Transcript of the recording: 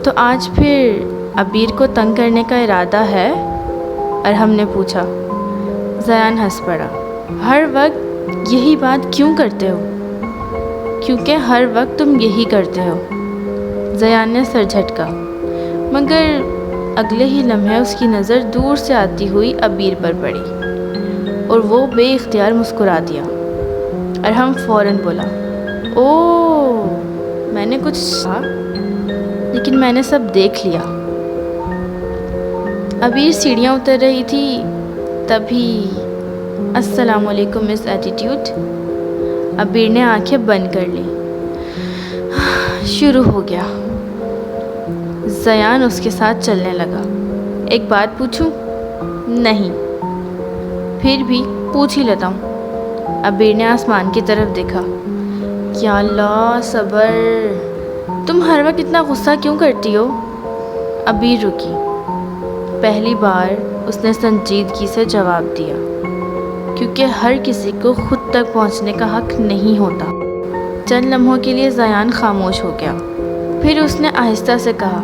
تو آج پھر عبیر کو تنگ کرنے کا ارادہ ہے؟ ارحم نے پوچھا۔ زیان ہنس پڑا۔ ہر وقت یہی بات کیوں کرتے ہو؟ کیونکہ ہر وقت تم یہی کرتے ہو۔ زیان نے سر جھٹکا، مگر اگلے ہی لمحے اس کی نظر دور سے آتی ہوئی عبیر پر پڑی اور وہ بے اختیار مسکرا دیا۔ ارحم فوراً بولا، اوہ، میں نے کچھ کہا لیکن میں نے سب دیکھ لیا۔ عبیر سیڑھیاں اتر رہی تھی، تبھی السلام علیکم مس ایٹیٹیوڈ۔ عبیر نے آنکھیں بند کر لی۔ شروع ہو گیا۔ زیان اس کے ساتھ چلنے لگا۔ ایک بات پوچھوں؟ نہیں۔ پھر بھی پوچھ ہی لیتا ہوں۔ عبیر نے آسمان کی طرف دیکھا۔ یا اللہ، صبر! تم ہر وقت اتنا غصہ کیوں کرتی ہو؟ عبیر رکی۔ پہلی بار اس نے سنجیدگی سے جواب دیا، کیونکہ ہر کسی کو خود تک پہنچنے کا حق نہیں ہوتا۔ چند لمحوں کے لیے زیان خاموش ہو گیا۔ پھر اس نے آہستہ سے کہا،